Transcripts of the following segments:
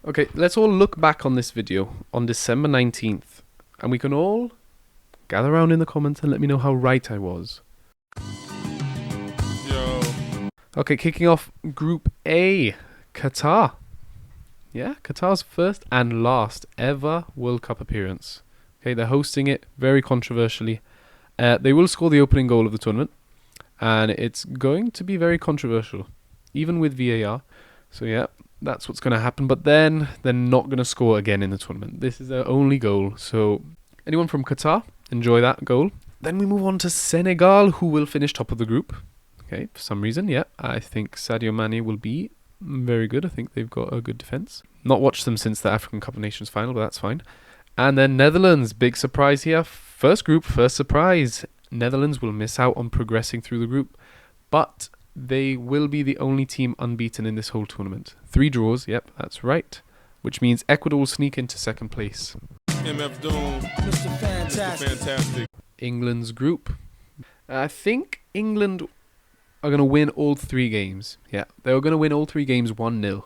Okay, let's all look back on this video on December 19th, and we can all gather around in the comments and let me know how right I was. Yo. Okay, kicking off Group A, Qatar. Yeah, Qatar's first and last ever World Cup appearance. Okay, they're hosting it very controversially. They will score the opening goal of the tournament, and it's going to be very controversial, even with VAR. So yeah, that's what's going to happen. But then they're not going to score again in the tournament. This is their only goal. So anyone from Qatar, enjoy that goal. Then we move on to Senegal, who will finish top of the group. Okay, for some reason, yeah, I think Sadio Mane will be very good. I think they've got a good defense. Not watched them since the African Cup of Nations final, but that's fine. And then Netherlands, big surprise here. First group, first surprise. Netherlands will miss out on progressing through the group, but they will be the only team unbeaten in this whole tournament. 3 draws, yep, that's right. Which means Ecuador will sneak into second place. MF Doom. Mr. Fantastic. England's group. I think England are going to win all 3 games. Yeah, they're going to win all 3 games 1-0.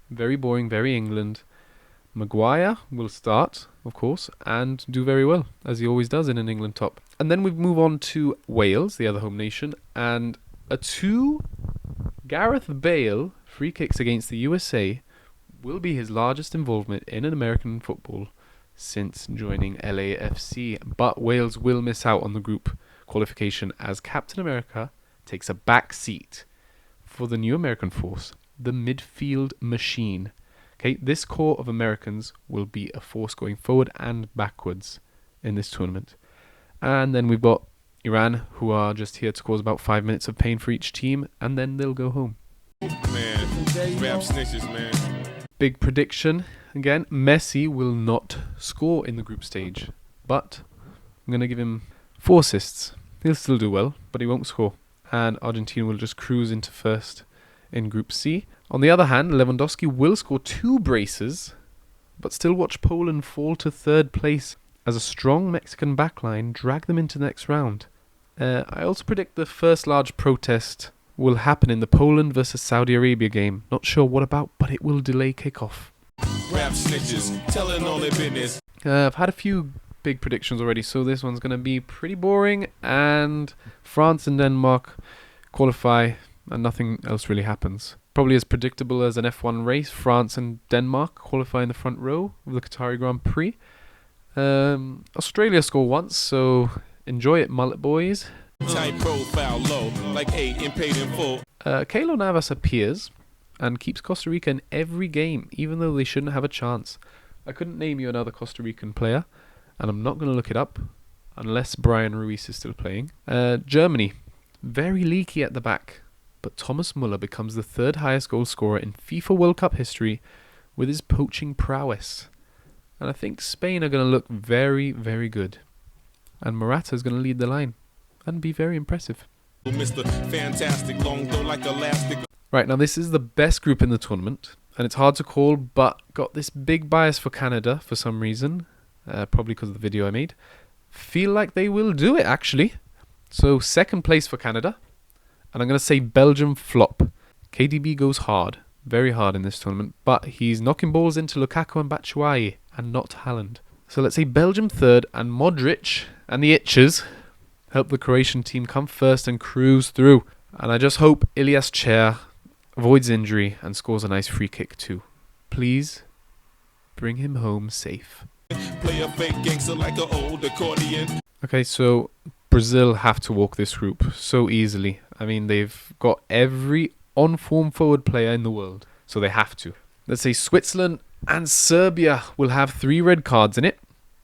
Very boring, very England. Maguire will start, of course, and do very well, as he always does in an England top. And then we move on to Wales, the other home nation, and a 2 Gareth Bale free kicks against the USA will be his largest involvement in an American football since joining LAFC. But Wales will miss out on the group qualification as Captain America takes a back seat for the new American force, the midfield machine. Okay, this core of Americans will be a force going forward and backwards in this tournament. And then we've got Iran, who are just here to cause about 5 minutes of pain for each team, and then they'll go home. Man, Rapp Snitches, man. Big prediction, again, Messi will not score in the group stage, but I'm going to give him 4 assists. He'll still do well, but he won't score. And Argentina will just cruise into first in Group C. On the other hand, Lewandowski will score 2 braces, but still watch Poland fall to 3rd place as a strong Mexican backline drag them into the next round. I also predict the first large protest will happen in the Poland versus Saudi Arabia game. Not sure what about, but it will delay kickoff. Rapp Snitches, telling all their business. I've had a few big predictions already, so this one's going to be pretty boring, and France and Denmark qualify and nothing else really happens. Probably as predictable as an F1 race, France and Denmark qualify in the front row of the Qatari Grand Prix. Australia score once, so enjoy it, mullet boys. Tight profile low, like 8 and paid in full. Keylor Navas appears and keeps Costa Rica in every game, even though they shouldn't have a chance. I couldn't name you another Costa Rican player, and I'm not going to look it up unless Brian Ruiz is still playing. Germany, very leaky at the back, but Thomas Muller becomes the 3rd highest goal scorer in FIFA World Cup history with his poaching prowess. And I think Spain are going to look very, very good. And Morata is going to lead the line and be very impressive. Mr. Fantastic, long though like elastic. Right, now this is the best group in the tournament, and it's hard to call, but got this big bias for Canada for some reason, probably because of the video I made. Feel like they will do it, actually. So 2nd place for Canada, and I'm going to say Belgium flop. KDB goes hard, very hard in this tournament, but he's knocking balls into Lukaku and Batshuayi, and not Haaland. So let's say Belgium 3rd, and Modric and the Itches help the Croatian team come first and cruise through. And I just hope Ilias Chair avoids injury and scores a nice free kick too. Please bring him home safe. Play a fake gangster like an old accordion. Okay, so Brazil have to walk this group so easily. I mean, they've got every on-form forward player in the world, so they have to. Let's say Switzerland and Serbia will have 3 red cards in it,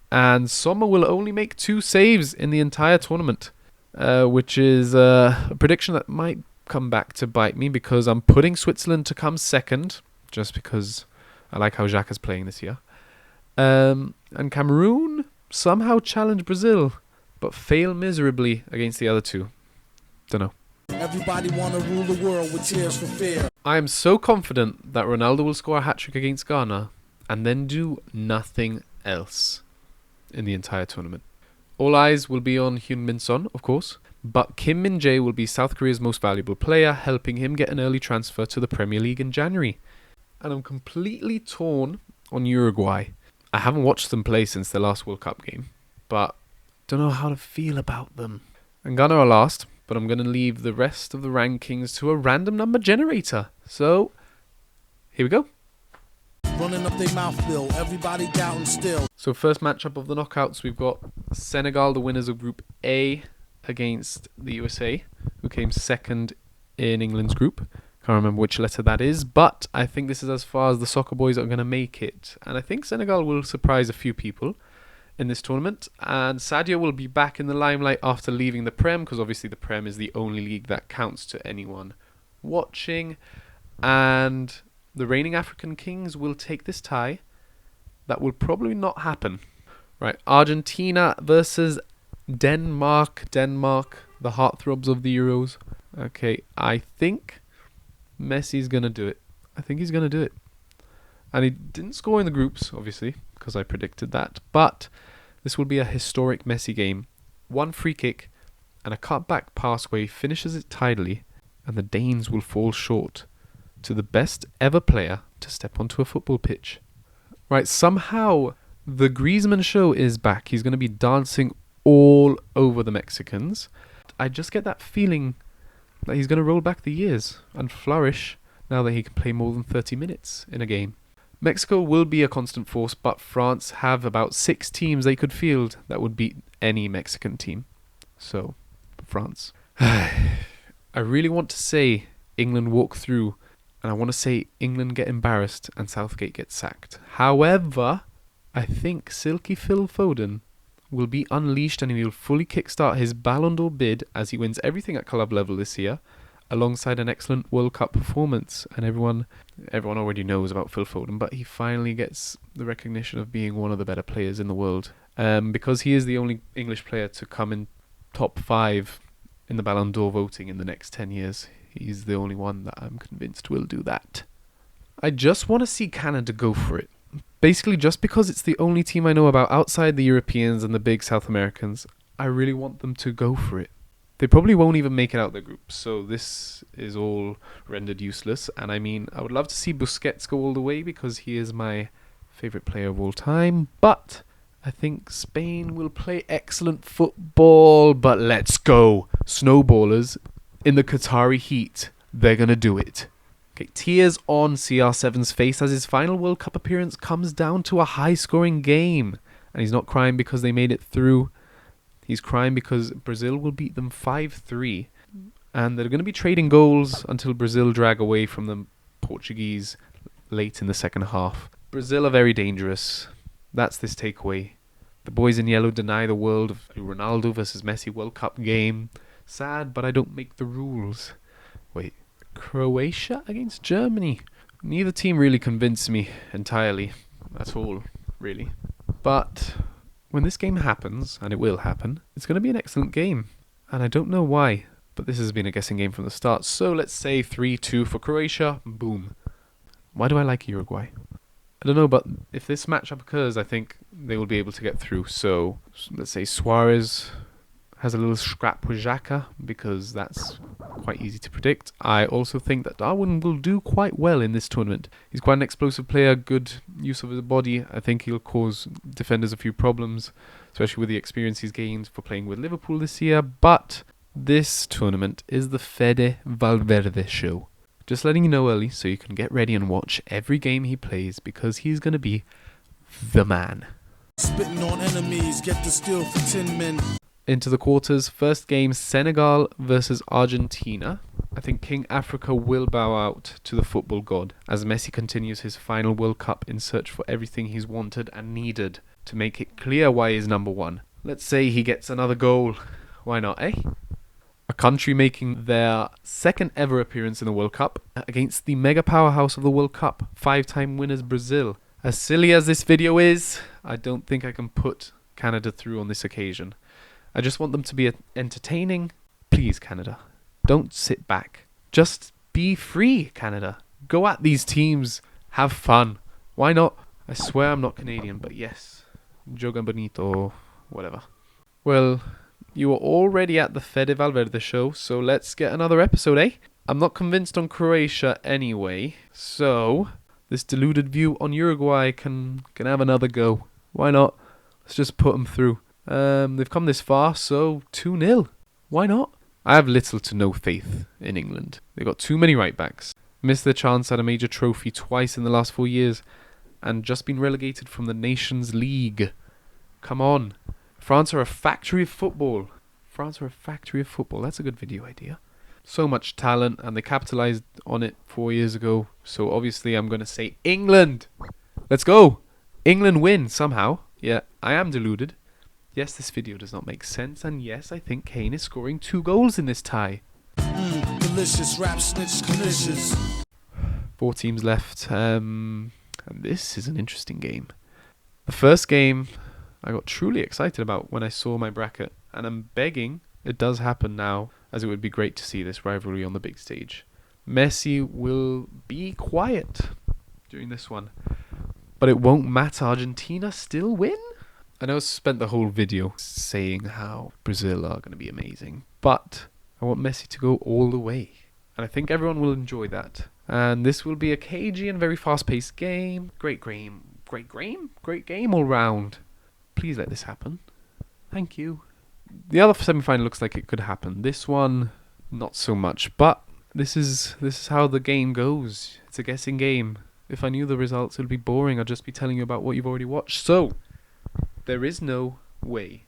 and Sommer will only make 2 saves in the entire tournament, which is a prediction that might come back to bite me because I'm putting Switzerland to come 2nd, just because I like how Xhaka is playing this year. And Cameroon somehow challenge Brazil, but fail miserably against the other 2. Dunno. Everybody wanna rule the world with tears for fear. I am so confident that Ronaldo will score a hat-trick against Ghana and then do nothing else in the entire tournament. All eyes will be on Heung-min Son, of course, but Kim Min-jae will be South Korea's most valuable player, helping him get an early transfer to the Premier League in January. And I'm completely torn on Uruguay. I haven't watched them play since their last World Cup game, but don't know how to feel about them. And Ghana are last, but I'm going to leave the rest of the rankings to a random number generator. So, here we go. Running up their mouth, Bill. Everybody doubting still. So first matchup of the knockouts, we've got Senegal, the winners of Group A, against the USA, who came second in England's group. Can't remember which letter that is, but I think this is as far as the soccer boys are going to make it. And I think Senegal will surprise a few people in this tournament. And Sadio will be back in the limelight after leaving the Prem, because obviously the Prem is the only league that counts to anyone watching. And the reigning African kings will take this tie. That will probably not happen. Right, Argentina versus Denmark. Denmark, the heartthrobs of the Euros. Okay, I think Messi's going to do it. I think he's going to do it. And he didn't score in the groups, obviously, because I predicted that. But this will be a historic Messi game. One free kick and a cutback pass where he finishes it tidily, and the Danes will fall short to the best ever player to step onto a football pitch. Right, somehow the Griezmann show is back. He's going to be dancing all over the Mexicans. I just get that feeling that he's going to roll back the years and flourish now that he can play more than 30 minutes in a game. Mexico will be a constant force, but France have about 6 teams they could field that would beat any Mexican team. So, France. I really want to say England walk through, and I want to say England get embarrassed and Southgate gets sacked. However, I think Silky Phil Foden will be unleashed and he'll fully kickstart his Ballon d'Or bid as he wins everything at club level this year, alongside an excellent World Cup performance. And everyone already knows about Phil Foden, but he finally gets the recognition of being one of the better players in the world, because he is the only English player to come in top 5 in the Ballon d'Or voting in the next 10 years. He's the only one that I'm convinced will do that. I just want to see Canada go for it. Basically, just because it's the only team I know about outside the Europeans and the big South Americans, I really want them to go for it. They probably won't even make it out their group, so this is all rendered useless. And I mean, I would love to see Busquets go all the way because he is my favourite player of all time. But I think Spain will play excellent football. But let's go, snowballers, in the Qatari heat. They're going to do it. Okay, tears on CR7's face as his final World Cup appearance comes down to a high-scoring game. And he's not crying because they made it through. He's crying because Brazil will beat them 5-3. And they're going to be trading goals until Brazil drag away from the Portuguese late in the second half. Brazil are very dangerous. That's this takeaway. The boys in yellow deny the world of Ronaldo versus Messi World Cup game. Sad, but I don't make the rules. Wait. Croatia against Germany. Neither team really convinced me entirely at all, really. But when this game happens, and it will happen, it's going to be an excellent game. And I don't know why, but this has been a guessing game from the start. So let's say 3-2 for Croatia. Boom. Why do I like Uruguay? I don't know, but if this matchup occurs, I think they will be able to get through. So let's say Suarez has a little scrap with Xhaka, because that's quite easy to predict. I also think that Darwin will do quite well in this tournament. He's quite an explosive player, good use of his body. I think he'll cause defenders a few problems, especially with the experience he's gained for playing with Liverpool this year. But this tournament is the Fede Valverde show. Just letting you know early so you can get ready and watch every game he plays, because he's going to be the man. Spitting on enemies, get the steel for 10 men. Into the quarters, first game Senegal versus Argentina. I think King Africa will bow out to the football god as Messi continues his final World Cup in search for everything he's wanted and needed to make it clear why he's number one. Let's say he gets another goal. Why not, eh? A country making their second ever appearance in the World Cup against the mega powerhouse of the World Cup, 5-time winners Brazil. As silly as this video is, I don't think I can put Canada through on this occasion. I just want them to be entertaining. Please, Canada, don't sit back. Just be free, Canada. Go at these teams. Have fun. Why not? I swear I'm not Canadian, but yes. Joga bonito, whatever. Well, you are already at the Fede Valverde show, so let's get another episode, eh? I'm not convinced on Croatia anyway, so this deluded view on Uruguay can have another go. Why not? Let's just put them through. They've come this far, so 2-0. Why not? I have little to no faith in England. They've got too many right backs. Missed their chance at a major trophy twice in the last 4 years, and just been relegated from the Nations League. Come on. France are a factory of football. France are a factory of football. That's a good video idea. So much talent, and they capitalized on it 4 years ago. So obviously I'm going to say England. Let's go. England win somehow. Yeah, I am deluded. Yes, this video does not make sense. And yes, I think Kane is scoring 2 goals in this tie. Delicious Rapp, Snitch, Knishes. 4 teams left. And this is an interesting game. The first game I got truly excited about when I saw my bracket. And I'm begging it does happen now, as it would be great to see this rivalry on the big stage. Messi will be quiet during this one, but it won't matter. Argentina still win? I know I spent the whole video saying how Brazil are going to be amazing, but I want Messi to go all the way. And I think everyone will enjoy that. And this will be a cagey and very fast-paced game. Great game all round. Please let this happen. Thank you. The other semi-final looks like it could happen. This one, not so much. But this is how the game goes. It's a guessing game. If I knew the results, it would be boring. I'd just be telling you about what you've already watched. So, there is no way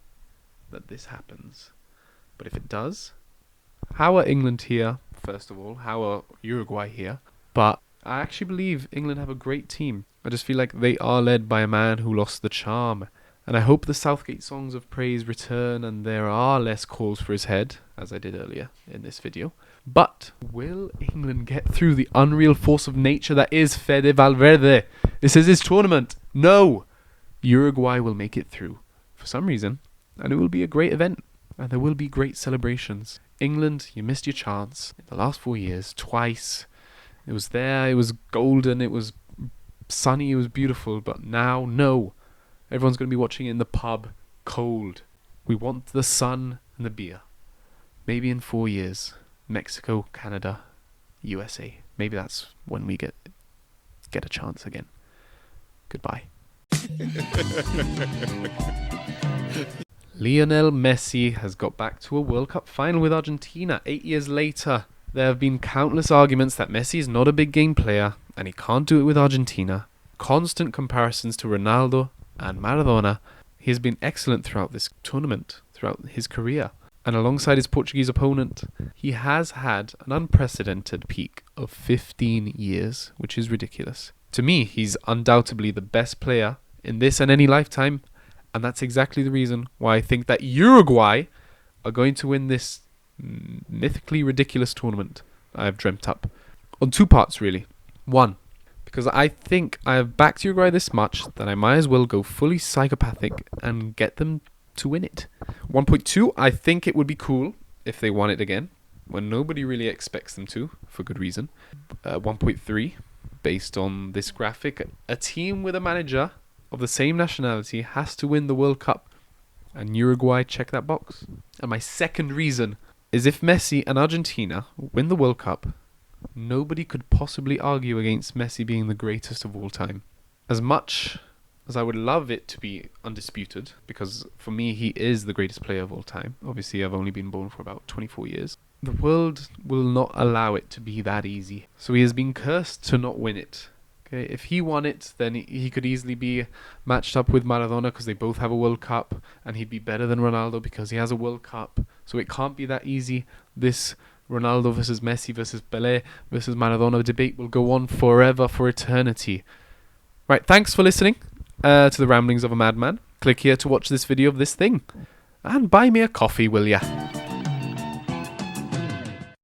that this happens. But if it does, how are England here, first of all? How are Uruguay here? But I actually believe England have a great team. I just feel like they are led by a man who lost the charm. And I hope the Southgate songs of praise return and there are less calls for his head, as I did earlier in this video. But will England get through the unreal force of nature that is Fede Valverde? This is his tournament. No! Uruguay will make it through for some reason, and it will be a great event, and there will be great celebrations. England, you missed your chance in the last 4 years, twice. It was there, it was golden, it was sunny, it was beautiful, but now, no. Everyone's going to be watching it in the pub, cold. We want the sun and the beer. Maybe in 4 years, Mexico, Canada, USA. Maybe that's when we get a chance again. Goodbye. Lionel Messi has got back to a World Cup final with Argentina 8 years later. There have been countless arguments that Messi is not a big game player and he can't do it with Argentina. Constant comparisons to Ronaldo and Maradona. He has been excellent throughout this tournament, throughout his career. And alongside his Portuguese opponent, he has had an unprecedented peak of 15 years, which is ridiculous. To me, he's undoubtedly the best player in this and any lifetime, and that's exactly the reason why I think that Uruguay are going to win this mythically ridiculous tournament I have dreamt up. On 2 parts, really. 1, because I think I have backed Uruguay this much that I might as well go fully psychopathic and get them to win it. 1.2, I think it would be cool if they won it again, when nobody really expects them to, for good reason. 1.3, based on this graphic, a team with a manager of the same nationality has to win the World Cup, and Uruguay check that box. And my second reason is if Messi and Argentina win the World Cup, nobody could possibly argue against Messi being the greatest of all time. As much as I would love it to be undisputed, because for me he is the greatest player of all time. Obviously I've only been born for about 24 years. The world will not allow it to be that easy. So he has been cursed to not win it. Okay, if he won it, then he could easily be matched up with Maradona because they both have a World Cup, and he'd be better than Ronaldo because he has a World Cup. So it can't be that easy. This Ronaldo versus Messi versus Pelé versus Maradona debate will go on forever, for eternity. Right, thanks for listening to the ramblings of a madman. Click here to watch this video of this thing. And buy me a coffee, will ya?